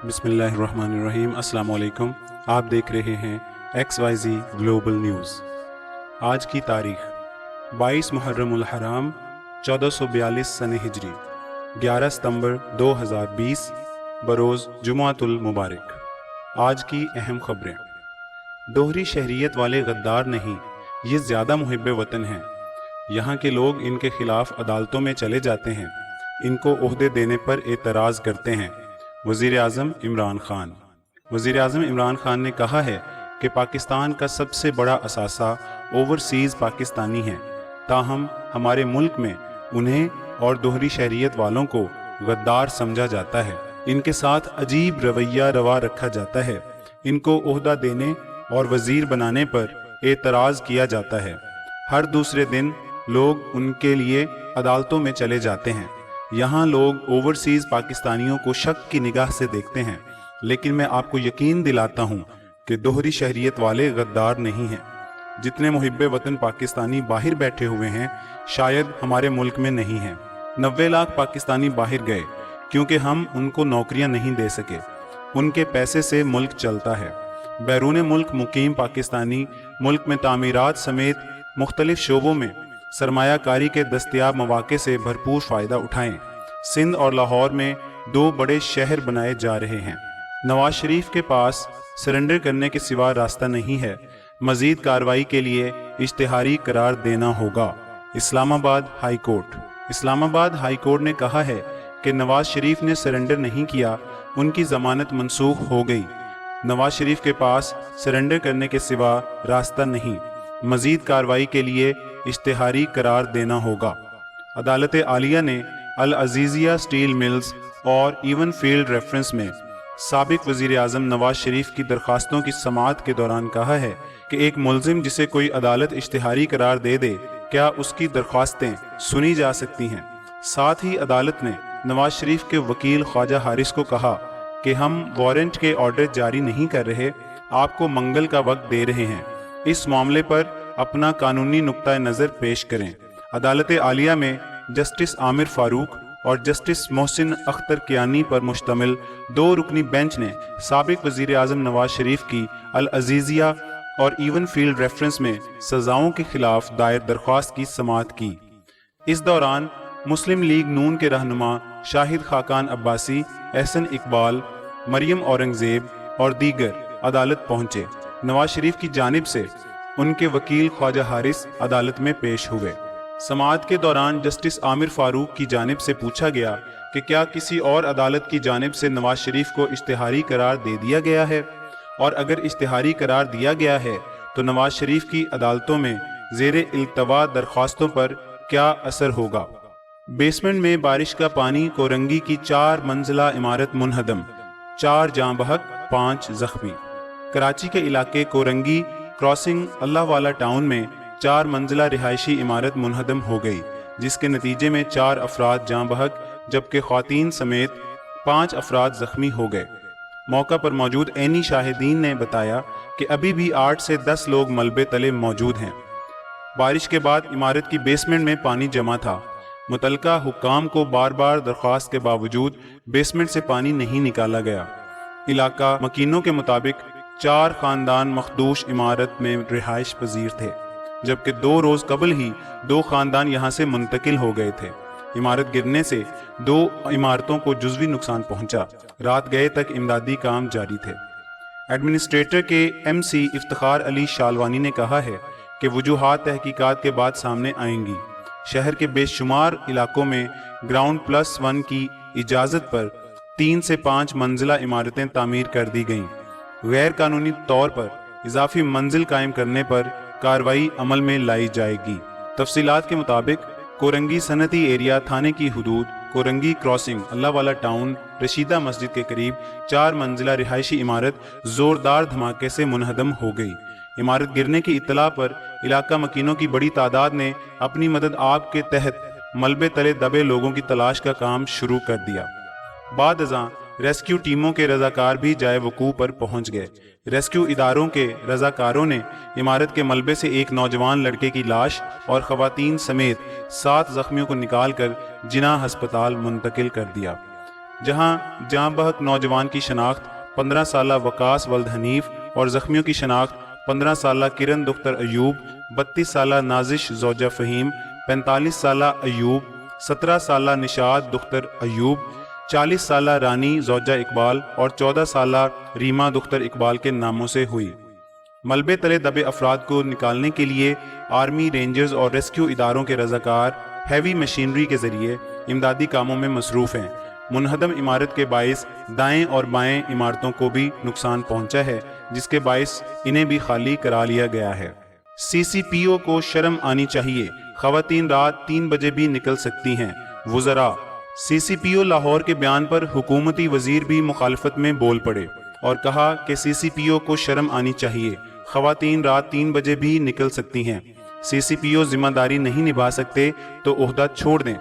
बिस्मिल्लाहिर्रहमानिर्रहीम। अस्सलाम वालेकुम। आप देख रहे हैं XYZ ग्लोबल न्यूज़। आज की तारीख 22 मुहर्रमुल हराम 1442 सन हिजरी 11 सितंबर 2020 बरोज़ जुमातुल मुबारक। आज की अहम खबरें। दोहरी शहरियत वाले गद्दार नहीं, ये ज़्यादा मुहिब्बे वतन हैं। यहाँ के लोग इनके खिलाफ अदालतों में चले जाते हैं, इनको ओहदे देने पर एतराज़ करते हैं। वज़ीर आज़म इमरान खान। वज़ीर आज़म इमरान खान ने कहा है कि पाकिस्तान का सबसे बड़ा असासा ओवरसीज़ पाकिस्तानी हैं, ताहम हमारे मुल्क में उन्हें और दोहरी शहरियत वालों को गद्दार समझा जाता है। इनके साथ अजीब रवैया रवा रखा जाता है। इनको ओहदा देने और वज़ीर बनाने पर एतराज़ किया जाता है। हर दूसरे दिन लोग उनके लिए अदालतों में चले जाते हैं। यहाँ लोग ओवरसीज़ पाकिस्तानियों को शक की निगाह से देखते हैं, लेकिन मैं आपको यकीन दिलाता हूँ कि दोहरी शहरियत वाले गद्दार नहीं हैं। जितने मुहिब्बे वतन पाकिस्तानी बाहर बैठे हुए हैं, शायद हमारे मुल्क में नहीं हैं। 90 लाख पाकिस्तानी बाहर गए क्योंकि हम उनको नौकरियां नहीं दे सके। उनके पैसे से मुल्क चलता है। बैरून मुल्क मुकीम पाकिस्तानी मुल्क में तामीरात समेत मुख्तलिफ शोबों में सरमायाकारी के दस्तयाब मौके से भरपूर फ़ायदा उठाएं। सिंध और लाहौर में 2 बड़े शहर बनाए जा रहे हैं। नवाज शरीफ के पास सरेंडर करने के सिवा रास्ता नहीं है। मज़ीद कार्रवाई के लिए इश्तिहारी करार देना होगा। Islamabad high court. Islamabad high court ने कहा है कि नवाज शरीफ ने सरेंडर नहीं किया, उनकी ज़मानत मनसूख हो गई। नवाज शरीफ के पास सरेंडर करने के सिवा रास्ता नहीं, मज़ीद कार्रवाई के लिए इश्तिहारी करार देना होगा। अदालत आलिया ने अल अजीज़िया स्टील मिल्स और इवन फील्ड रेफरेंस में साबिक वज़ीर आज़म नवाज शरीफ की दरख्वास्तों की समाअत के दौरान कहा है कि एक मुलजिम जिसे कोई अदालत इश्तिहारी करार दे दे, क्या उसकी दरख्वास्तें सुनी जा सकती हैं। साथ ही अदालत ने नवाज शरीफ के वकील ख्वाजा हारिस को कहा कि हम वारंट के ऑर्डर जारी नहीं कर रहे, आपको मंगल का वक्त दे रहे हैं। इस मामले पर अपना कानूनी नुक्ता नज़र पेश करें। अदालत आलिया में जस्टिस आमिर फारूक और जस्टिस मोहसिन अख्तर कियानी पर मुश्तमिल 2 रुकनी बेंच ने साबिक वज़ीर आज़म नवाज शरीफ की अल अजीज़िया और इवन फील्ड रेफरेंस में सज़ाओं के खिलाफ दायर दरख्वास्त की समाअत की। इस दौरान मुस्लिम लीग नून के रहनुमा शाहिद खाकान अब्बासी, एहसन इकबाल, मरियम औरंगज़ेब और दीगर अदालत पहुँचे। नवाज शरीफ की जानिब से उनके वकील ख्वाजा हारिस अदालत में पेश हुए। समाअत के दौरान जस्टिस आमिर फारूक की जानिब से पूछा गया कि क्या किसी और अदालत की जानिब से नवाज शरीफ को इश्तिहारी करार दे दिया गया है, और अगर इश्तिहारी करार दिया गया है तो नवाज शरीफ की अदालतों में ज़ेरे इल्तवा दरख्वास्तों पर क्या असर होगा। बेसमेंट में बारिश का पानी, कोरंगी की 4 मंजिला इमारत मुनहदम, 4 जाँ बहक, 5 जख्मी। कराची के इलाके कोरंगी क्रॉसिंग अल्लाह वाला टाउन में 4 मंजिला रिहायशी इमारत मुनहदम हो गई, जिसके नतीजे में 4 अफराद जाँ बहक जबकि ख़वातीन समेत 5 अफराद ज़ख्मी हो गए। मौका पर मौजूद ऐनी शाहिदीन ने बताया कि अभी भी 8 से 10 लोग मलबे तले मौजूद हैं। बारिश के बाद इमारत की बेसमेंट में पानी जमा था। मुतलका हुक्काम को बार बार दरख्वास्त के बावजूद बेसमेंट से पानी नहीं निकाला गया। इलाका मकीनों के मुताबिक 4 ख़ानदान मखदूश इमारत में रिहाइश पजीर थे, जबकि 2 रोज़ कबल ही 2 ख़ानदान यहाँ से मुंतकिल हो गए थे। इमारत गिरने से 2 इमारतों को जुज़वी नुकसान पहुँचा। रात गए तक इमदादी काम जारी थे। एडमिनिस्ट्रेटर के MC इफ्तिखार अली शालवानी ने कहा है कि वजूहात तहकीकात के बाद सामने आएंगी। शहर के बेशुमार इलाकों में ग्राउंड +1 की इजाज़त पर 3 से 5 मंजिला इमारतें तामीर कर दी गईं। गैर कानूनी तौर पर इजाफी मंजिल कायम करने पर कार्रवाई अमल में लाई जाएगी। तफसीलात के मुताबिक कोरंगी सनती एरिया थाने की हुदूद कोरंगी क्रॉसिंग अल्लाह वाला टाउन रशीदा मस्जिद के करीब 4 मंजिला रिहायशी इमारत ज़ोरदार धमाके से मुनहदम हो गई। इमारत गिरने की इत्तला पर इलाका मकीनों की बड़ी तादाद ने अपनी मदद आप के तहत मलबे तले दबे लोगों की तलाश का काम शुरू कर दिया। बाद अज़ां रेस्क्यू टीमों के रजाकार भी जाए वकूअ पर पहुंच गए। रेस्क्यू इदारों के रजाकारों ने इमारत के मलबे से एक नौजवान लड़के की लाश और ख़वातीन समेत 7 जख्मियों को निकाल कर जिना हस्पताल मुंतकिल कर दिया। جہاں جاں بحق نوجوان کی شناخت 15 سالہ وقاص ولد حنیف اور زخمیوں کی شناخت 15 سالہ کرن دختر ایوب، 32 سالہ نازش زوجہ فہیم، 45 سالہ ایوب، 17 سالہ نشاد دختر ایوب، 40 سالہ رانی زوجہ اقبال اور 14 سالہ ریما دختر اقبال کے ناموں سے ہوئی۔ ملبے تلے دبے افراد کو نکالنے کے لیے آرمی، رینجرز اور ریسکیو اداروں کے رضاکار ہیوی مشینری کے ذریعے امدادی کاموں میں مصروف ہیں۔ منہدم عمارت کے باعث دائیں اور بائیں عمارتوں کو بھی نقصان پہنچا ہے، جس کے باعث انہیں بھی خالی کرا لیا گیا ہے۔ سی سی پی او کو شرم آنی چاہیے، خواتین رات 3 بجے بھی نکل سکتی ہیں، وزراء۔ سی سی پی او لاہور کے بیان پر حکومتی وزیر بھی مخالفت میں بول پڑے اور کہا کہ سی سی پی او کو شرم آنی چاہیے، خواتین رات 3 بجے بھی نکل سکتی ہیں۔ سی سی پی او ذمہ داری نہیں نبھا سکتے تو عہدہ چھوڑ دیں۔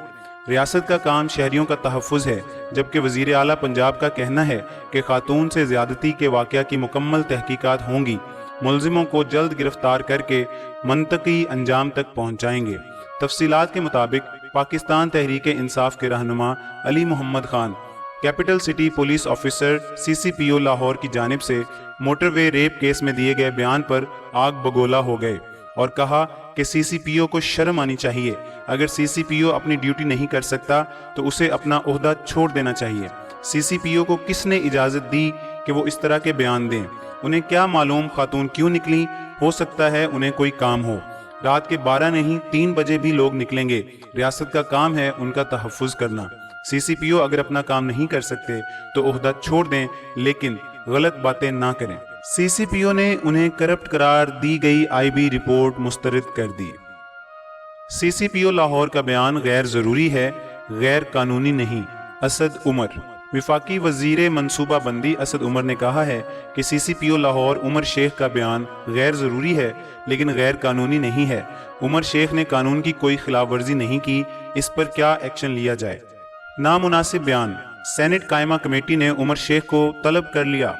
ریاست کا کام شہریوں کا تحفظ ہے، جبکہ وزیر اعلیٰ پنجاب کا کہنا ہے کہ خاتون سے زیادتی کے واقعہ کی مکمل تحقیقات ہوں گی، ملزموں کو جلد گرفتار کر کے منطقی انجام تک پہنچائیں گے۔ تفصیلات کے مطابق پاکستان تحریک انصاف کے رہنما Ali Muhammad Khan capital city police officer C C P O Lahore کی جانب سے موٹر وے ریپ کیس میں دیے گئے بیان پر آگ بگولا ہو گئے اور کہا کہ سی سی پی او کو شرم آنی چاہیے۔ اگر سی سی پی او اپنی ڈیوٹی نہیں کر سکتا تو اسے اپنا عہدہ چھوڑ دینا چاہیے۔ سی سی پی او کو کس نے اجازت دی کہ وہ اس طرح کے بیان دیں؟ انہیں کیا معلوم خاتون کیوں نکلیں؟ ہو سکتا ہے انہیں کوئی کام ہو۔ رات کے 12 نہیں 3 بجے بھی لوگ نکلیں گے۔ ریاست کا کام ہے ان کا تحفظ کرنا۔ سی سی پی او اگر اپنا کام نہیں کر سکتے تو عہدہ چھوڑ دیں، لیکن غلط باتیں نہ کریں۔ سی سی پی او نے انہیں کرپٹ قرار دی گئی آئی بی رپورٹ مسترد کر دی۔ سی سی پی او لاہور کا بیان غیر ضروری ہے، غیر قانونی نہیں۔ اسد عمر۔ وفاقی وزیر منصوبہ بندی اسد عمر نے کہا ہے کہ سی سی پی او لاہور عمر شیخ کا بیان غیر ضروری ہے لیکن غیر قانونی نہیں ہے۔ عمر شیخ نے قانون کی کوئی خلاف ورزی نہیں کی، اس پر کیا ایکشن لیا جائے؟ نامناسب بیان۔ سینٹ قائمہ کمیٹی نے عمر شیخ کو طلب کر لیا۔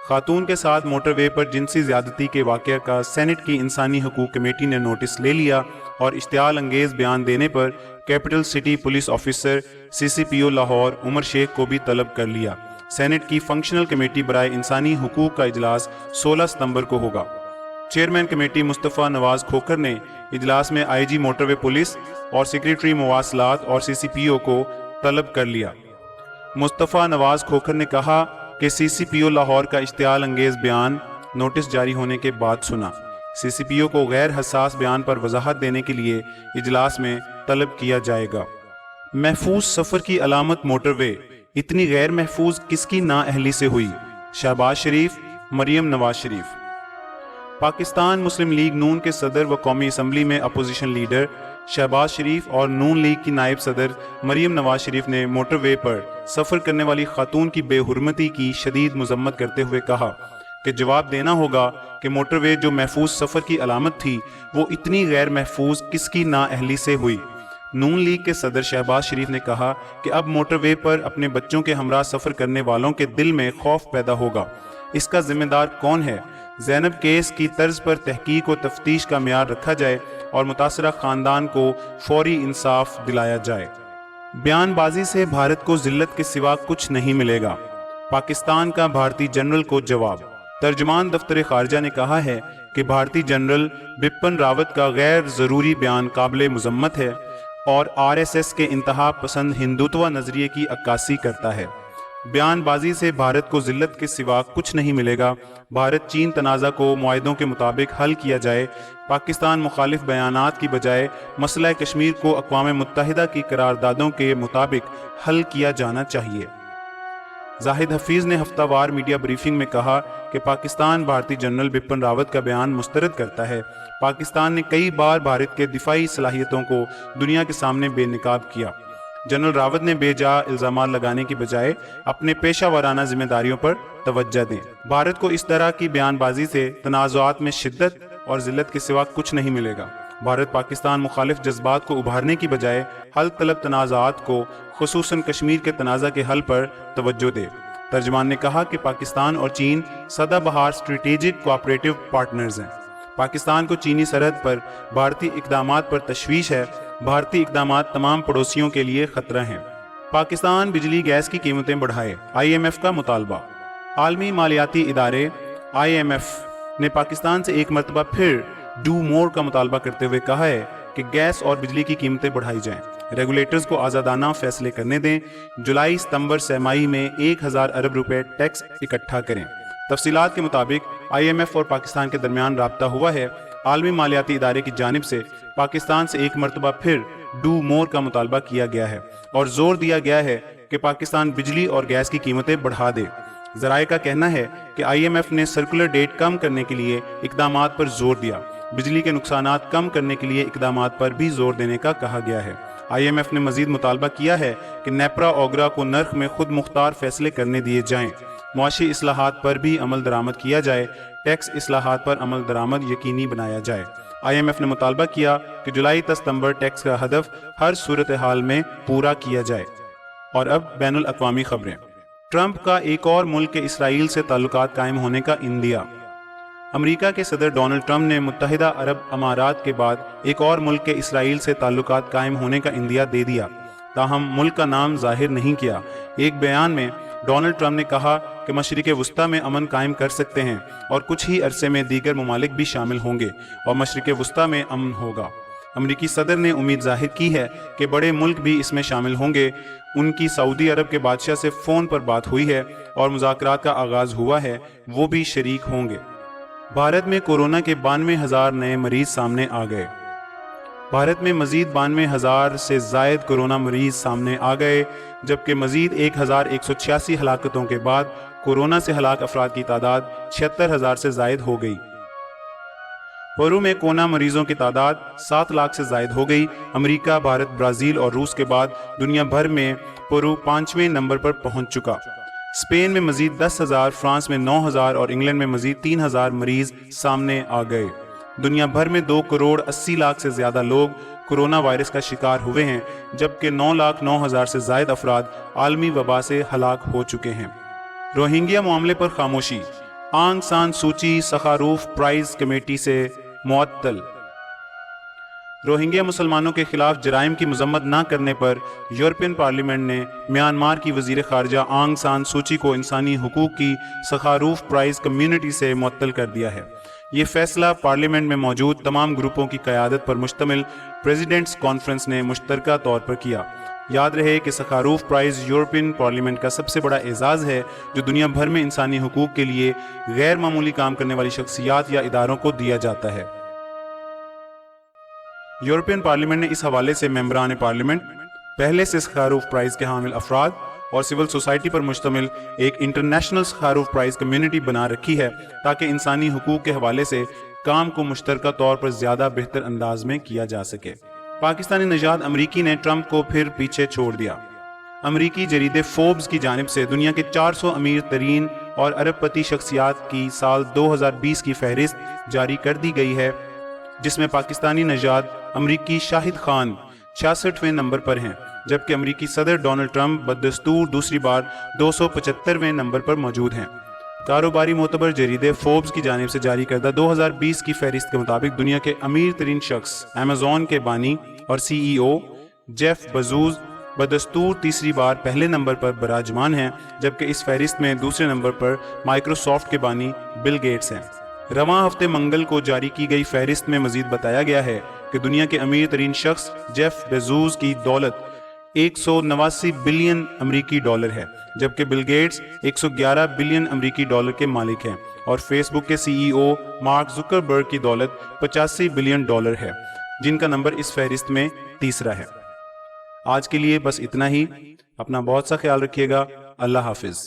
خاتون کے ساتھ موٹر وے پر جنسی زیادتی کے واقعہ کا سینٹ کی انسانی حقوق کمیٹی نے نوٹس لے لیا اور اشتعال انگیز بیان دینے پر capital city police officer C C P O Lahore عمر شیخ کو بھی طلب کر لیا۔ سینٹ کی فنکشنل کمیٹی برائے انسانی حقوق کا اجلاس 16 ستمبر کو ہوگا۔ چیئرمین کمیٹی مصطفیٰ نواز کھوکھر نے اجلاس میں آئی جی موٹر وے پولیس اور سیکریٹری مواصلات اور سی سی پی او کو طلب کر لیا۔ مصطفیٰ نواز کھوکھر نے کہا کہ سی سی پی او لاہور کا اشتعال انگیز بیان نوٹس جاری ہونے کے بعد سنا۔ سی سی پی او کو غیر حساس بیان پر وضاحت دینے کے لیے اجلاس میں طلب کیا جائے گا۔ محفوظ سفر کی علامت موٹر وے، اتنی غیر محفوظ کس کی نااہلی سے ہوئی؟ شہباز شریف، مریم نواز شریف۔ پاکستان مسلم لیگ نون کے صدر و قومی اسمبلی میں اپوزیشن لیڈر شہباز شریف اور نون لیگ کی نائب صدر مریم نواز شریف نے موٹر وے پر سفر کرنے والی خاتون کی بے حرمتی کی شدید مذمت کرتے ہوئے کہا کہ جواب دینا ہوگا کہ موٹر وے جو محفوظ سفر کی علامت تھی وہ اتنی غیر محفوظ کس کی نااہلی سے ہوئی۔ نون لیگ کے صدر شہباز شریف نے کہا کہ اب موٹر وے پر اپنے بچوں کے ہمراہ سفر کرنے والوں کے دل میں خوف پیدا ہوگا۔ اس کا ذمہ دار کون ہے؟ زینب کیس کی طرز پر تحقیق و تفتیش کا معیار رکھا جائے اور متاثرہ خاندان کو فوری انصاف دلایا جائے۔ بیان بازی سے بھارت کو ذلت کے سوا کچھ نہیں ملے گا، پاکستان کا بھارتی جنرل کو جواب۔ ترجمان دفتر خارجہ نے کہا ہے کہ بھارتی جنرل بپن راوت کا غیر ضروری بیان قابل مذمت ہے اور آر ایس ایس کے انتہا پسند ہندوتوا نظریے کی عکاسی کرتا ہے۔ بیان بازی سے بھارت کو ذلت کے سوا کچھ نہیں ملے گا، بھارت چین تنازع کو معاہدوں کے مطابق حل کیا جائے، پاکستان مخالف بیانات کی بجائے مسئلہ کشمیر کو اقوام متحدہ کی قراردادوں کے مطابق حل کیا جانا چاہیے۔ زاہد حفیظ نے ہفتہ وار میڈیا بریفنگ میں کہا کہ پاکستان بھارتی جنرل بپن راوت کا بیان مسترد کرتا ہے۔ پاکستان نے کئی بار بھارت کے دفاعی صلاحیتوں کو دنیا کے سامنے بے نقاب کیا۔ جنرل راوت نے بے جا الزامات لگانے کی بجائے اپنے پیشہ ورانہ ذمہ داریوں پر توجہ دیں۔ بھارت کو اس طرح کی بیان بازی سے تنازعات میں شدت اور ذلت کے سوا کچھ نہیں ملے گا۔ بھارت پاکستان مخالف جذبات کو ابھارنے کی بجائے حل طلب تنازعات کو، خصوصاً کشمیر کے تنازع کے حل پر توجہ دے۔ ترجمان نے کہا کہ پاکستان اور چین سدا بہار اسٹریٹجک کوآپریٹو پارٹنرز ہیں۔ پاکستان کو چینی سرحد پر بھارتی اقدامات پر تشویش ہے۔ بھارتی اقدامات تمام پڑوسیوں کے لیے خطرہ ہیں۔ पाकिस्तान बिजली गैस की कीमतें बढ़ाए, IMF का मुतालबा। आलमी मालियाती इदारे IMF ने पाकिस्तान से एक मरतबा फिर डू मोर का मुतालबा करते हुए कहा है कि गैस और बिजली की कीमतें बढ़ाई जाएं, रेगुलेटर्स को आज़ादाना फैसले करने दें, जुलाई सितंबर सहमाही में 1000 अरब रुपए टैक्स इकट्ठा करें। तफसीलात के मुताबिक IMF और पाकिस्तान के दरमियान राब्ता हुआ है। आलमी मालियाती इदारे की जानिब से पाकिस्तान से एक मरतबा फिर डू मोर का मुतालबा किया गया है और जोर दिया गया है कि पाकिस्तान बिजली और गैस की कीमतें बढ़ा दे। ज़राए का कहना है कि IMF ने सर्कुलर डेट कम करने के लिए इकदामात पर जोर दिया। बिजली के नुकसानात कम करने के लिए इकदामात पर भी जोर देने का कहा गया है। IMF ने मजीद मुतालबा किया है कि नेपरा ओगरा को नर्ख में खुद मुख्तार फैसले करने दिए जाएं, मुआशी इस्लाहात पर भी अमल दरामद किया जाए, टैक्स इस्लाहात पर अमल दरामद यकीनी बनाया जाए। IMF ने मुतालबा किया कि जुलाई सितंबर टैक्स का हदफ हर सूरत हाल में पूरा किया जाए। और अब बैनुल अक़वामी खबरें। ट्रंप का एक और मुल्क के इसराइल से ताल्लुकात कायम होने का इंदिया। अमेरिका के सदर डोनाल्ड ट्रंप ने मुत्तहिदा अरब अमारात के बाद एक और मुल्क के इसराइल से ताल्लुकात कायम होने का इंदिया दे दिया, ताहम मुल्क का नाम जाहिर नहीं किया। एक बयान में डोनाल्ड ट्रंप ने कहा कि मशरिक़ वुस्ता में अमन कायम कर सकते हैं और कुछ ही अरसे में दीगर ममालिक भी शामिल होंगे और मशरिक़ वुस्ता में अमन होगा। अमरीकी सदर ने उम्मीद जाहिर की है कि बड़े मुल्क भी इसमें शामिल होंगे। उनकी सऊदी अरब के बादशाह से फ़ोन पर बात हुई है और मुज़ाकरात का आगाज़ हुआ है, वो भी शरीक होंगे। भारत में कोरोना के 92,000 नए मरीज सामने आ गए। भारत में मजीद 92,000 से जायद कोरोना मरीज सामने आ गए, जबकि मजीद 1,186 हलाकतों के बाद कोरोना से हलाक अफराद की तादाद 76,000 से जायद हो गई। पेरू में कोरोना मरीजों की तादाद 7 लाख से जायद हो गई। अमेरिका, भारत, ब्राज़ील और रूस के बाद दुनिया भर में पेरू 5वें नंबर पर पहुंच चुका। स्पेन में मजीद 10,000, फ्रांस में 9,000 और इंग्लैंड में मजीद 3,000 मरीज सामने आ गए। दुनिया भर में 2 करोड़ 80 लाख से ज्यादा लोग कोरोना वायरस का शिकार हुए हैं, जबकि 9,09,000 से जायद अफराद आलमी वबा से हलाक हो चुके हैं। रोहिंग्या मामले पर खामोशी। आंग सान सूची सखारूफ प्राइज कमेटी से मुअत्तल। रोहिंग्या मुसलमानों के खिलाफ जराइम की मजम्मत न करने पर यूरोपियन पार्लियामेंट ने म्यांमार की वजीर खारजा आंग सान सूची को इंसानी हुकूक की सखारूफ प्राइज कम्युनिटी से मुअत्तल कर दिया है। ये फैसला पार्लियामेंट में मौजूद तमाम ग्रुपों की क़यादत पर मुश्तमिल प्रेसिडेंट्स कॉन्फ्रेंस ने मुश्तरका तौर पर किया। याद रहे कि सखारूफ प्राइज़ यूरोपियन पार्लियामेंट का सबसे बड़ा एजाज़ है जो दुनिया भर में इंसानी हुकूक के लिए गैर मामूली काम करने वाली शख्सियात या इदारों को दिया जाता है। यूरोपियन पार्लियामेंट ने इस हवाले से मेंबरान पार्लियामेंट, पहले से सखारूफ प्राइज़ के हामिल अफराद और सिविल सोसाइटी पर मुश्तमिल एक इंटरनेशनल सखारूफ प्राइज़ कम्युनिटी बना रखी है ताकि इंसानी हुकूक के हवाले से काम को मुश्तरका तौर पर ज़्यादा बेहतर अंदाज में किया जा सके। पाकिस्तानी नजाद अमरीकी ने ट्रंप को फिर पीछे छोड़ दिया। अमरीकी जरीदे फोर्ब्स की जानिब से दुनिया के 400 अमीर तरीन और अरबपति शख्सियात की साल 2020 की फहरिस्त जारी कर दी गई है, जिसमें पाकिस्तानी नजाद अमरीकी शाहिद खान 66वें नंबर पर हैं, जबकि अमरीकी सदर डोनाल्ड ट्रंप बदस्तूर दूसरी बार 275वें नंबर पर मौजूद हैं। कारोबारी मोतबर जरीदे फोर्ब्स की जानिब से जारी करदा 2020 की फहरिस्त के मुताबिक दुनिया के अमीर तरीन शख्स अमेज़न के बानी और CEO जेफ बेज़ोस बदस्तूर तीसरी बार पहले नंबर पर बराजमान हैं, जबकि इस फहरिस्त में दूसरे नंबर पर माइक्रोसॉफ्ट के बानी बिल गेट्स हैं। रवां हफ्ते मंगल को जारी की गई फहरिस्त में मजीद बताया गया है कि दुनिया के अमीर तरीन शख्स जेफ बेज़ोस की दौलत 189 बिलियन अमरीकी डॉलर है, जबकि बिल गेट्स 111 बिलियन अमरीकी डॉलर के मालिक हैं और फेसबुक के CEO मार्क जुकरबर्ग की दौलत 85 बिलियन डॉलर है, जिनका नंबर इस फहरिस्त में तीसरा है। आज के लिए बस इतना ही। अपना बहुत सा ख्याल रखिएगा। अल्लाह हाफिज।